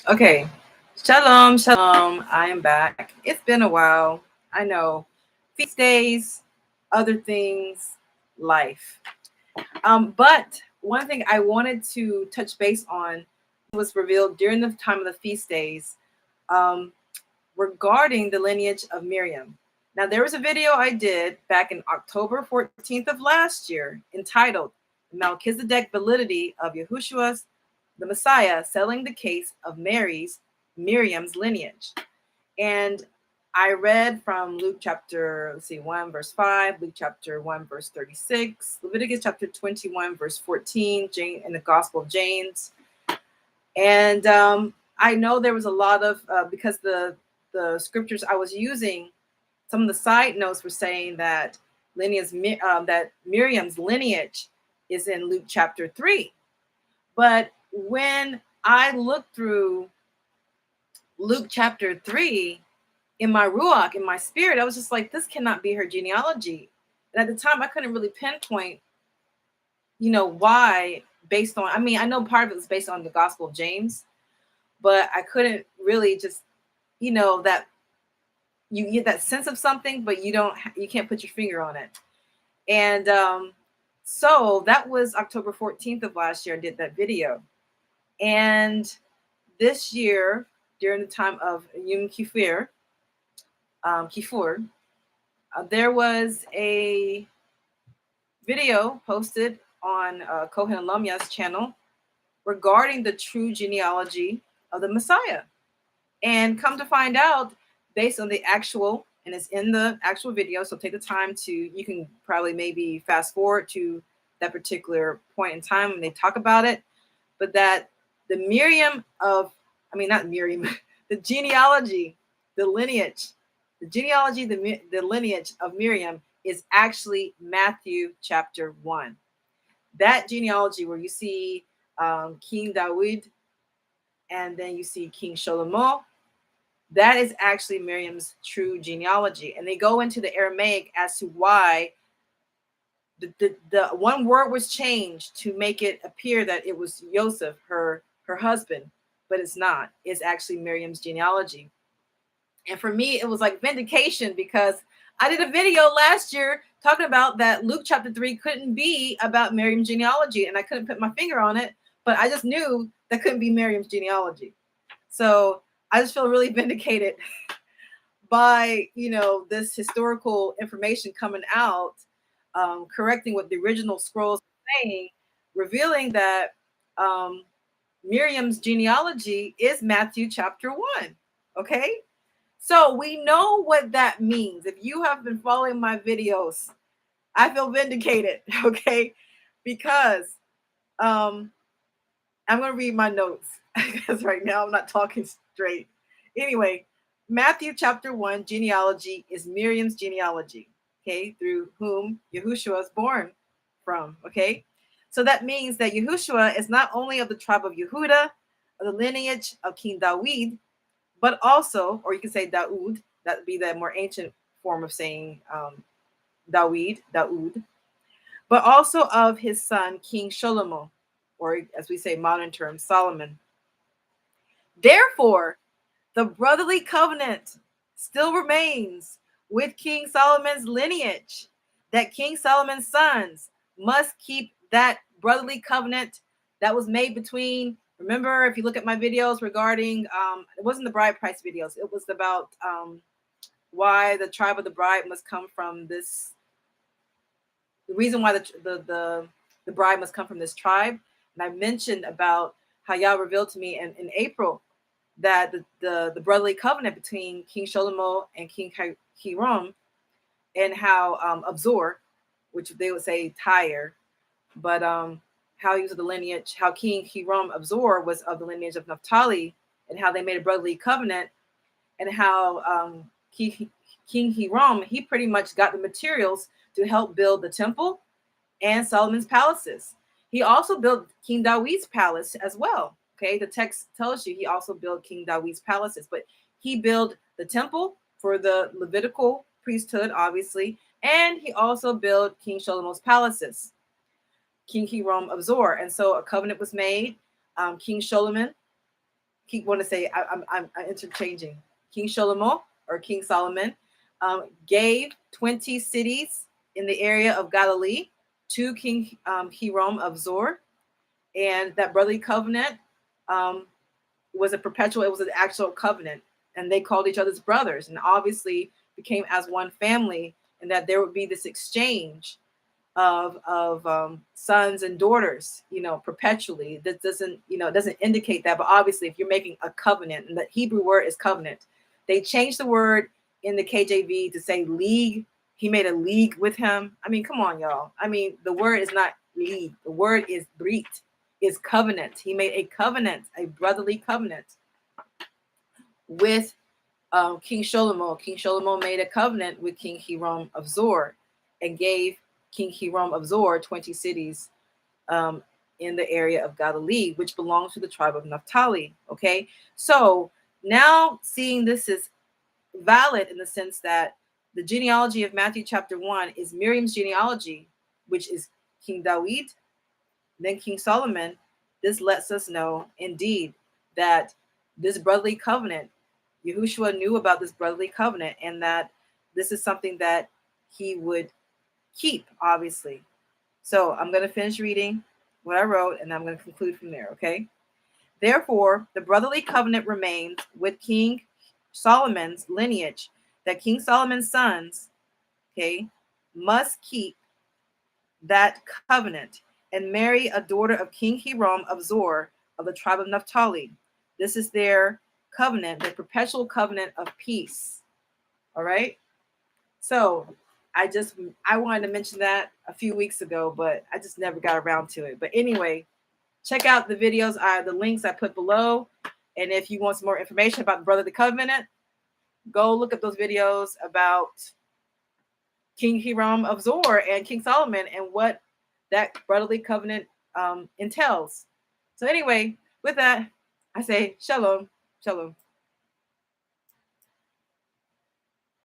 Okay. Shalom, shalom. I am back. It's been a while. I know. Feast days, other things, life. But one thing I wanted to touch base on was revealed during the time of the feast days um, regarding the lineage of Miriam. Now, there was a video I did back in October 14th of last year entitled Melchizedek Validity of Yahoshua the Messiah, settling the case of Miriam's lineage. And I read from Luke chapter, 1, verse 5, Luke chapter 1, verse 36, Leviticus chapter 21, verse 14, Jane, and the Gospel of James. And I know there was a lot of, because the scriptures I was using, some of the side notes were saying that that Miriam's lineage is in Luke chapter 3. But when I looked through Luke chapter 3, in my ruach, in my spirit, I was just like, this cannot be her genealogy. And at the time, I couldn't really pinpoint, why, based on, I know part of it was based on the Gospel of James, but I couldn't really just, that you get that sense of something, but you can't put your finger on it. And so that was October 14th of last year. I did that video. And this year, during the time of Yom Kippur, there was a video posted on Kohen Lamya's channel regarding the true genealogy of the Messiah. And come to find out, based on the actual, and it's in the actual video, so take the time you can probably maybe fast forward to that particular point in time when they talk about it, but that the not Miriam, the genealogy, the lineage, the lineage of Miriam is actually Matthew chapter 1. That genealogy where you see King David and then you see King Shlomo, that is actually Miriam's true genealogy. And they go into the Aramaic as to why the one word was changed to make it appear that it was Joseph, her husband, but it's not. It's actually Miriam's genealogy. And for me, it was like vindication, because I did a video last year talking about that Luke chapter 3 couldn't be about Miriam's genealogy, and I couldn't put my finger on it, but I just knew that couldn't be Miriam's genealogy. So I just feel really vindicated by, this historical information coming out, correcting what the original scrolls are saying, revealing that Miriam's genealogy is Matthew chapter 1. Okay? So we know what that means. If you have been following my videos, I feel vindicated, okay? Because I'm going to read my notes because right now I'm not talking straight. Anyway, Matthew chapter 1 genealogy is Miriam's genealogy, okay, through whom Yahushua is born from, okay? So that means that Yahushua is not only of the tribe of Yehuda, of the lineage of King David, but also, or you can say Daoud, that would be the more ancient form of saying Daoud, but also of his son, King Shlomo, or as we say modern terms, Solomon. Therefore, the brotherly covenant still remains with King Solomon's lineage, that King Solomon's sons must keep that brotherly covenant that was made between. Remember, if you look at my videos regarding, it wasn't the bride price videos. It was about why the tribe of the bride must come from this. The reason why the bride must come from this tribe. And I mentioned about how Yah revealed to me in April that the brotherly covenant between King Shlomo and King Hiram, and how of Zor, which they would say Tyre, but how he was of the lineage, how King Hiram of Zor was of the lineage of Naphtali, and how they made a brotherly covenant, and how King Hiram, he pretty much got the materials to help build the temple and Solomon's palaces. He also built King David's palace as well. Okay, the text tells you he also built King David's palaces, but he built the temple for the Levitical priesthood, obviously, and he also built King Shlomo's palaces, King Hiram of Zor. And so a covenant was made. King Solomon, keep want to say I'm interchanging. King Shlomo or King Solomon gave 20 cities in the area of Galilee to King Hiram of Zor, and that brotherly covenant was a perpetual. It was an actual covenant, and they called each other's brothers, and obviously became as one family, and that there would be this exchange of sons and daughters, perpetually. That doesn't, it doesn't indicate that, but obviously, if you're making a covenant, and the Hebrew word is covenant, they changed the word in the KJV to say league. He made a league with him. I mean, come on, y'all. I mean, the word is not league. The word is brit, is covenant. He made a covenant, a brotherly covenant with King Shlomo. King Shlomo made a covenant with King Hiram of Zor and gave King Hiram of Zor 20 cities in the area of Galilee, which belongs to the tribe of Naphtali. Okay, so now seeing this is valid in the sense that the genealogy of Matthew chapter 1 is Miriam's genealogy, which is King David, then King Solomon. This lets us know indeed that this brotherly covenant, Yahushua knew about this brotherly covenant, and that this is something that he would keep, obviously. So I'm going to finish reading what I wrote, and I'm going to conclude from there, okay? Therefore, the brotherly covenant remains with King Solomon's lineage, that King Solomon's sons, okay, must keep that covenant and marry a daughter of King Hiram of Zor of the tribe of Naphtali. This is their covenant, their perpetual covenant of peace. All right. So I wanted to mention that a few weeks ago, but I just never got around to it. But anyway, check out the videos, the links I put below. And if you want some more information about the brotherly covenant, go look at those videos about King Hiram of Zor and King Solomon and what that brotherly covenant entails. So anyway, with that, I say shalom, shalom.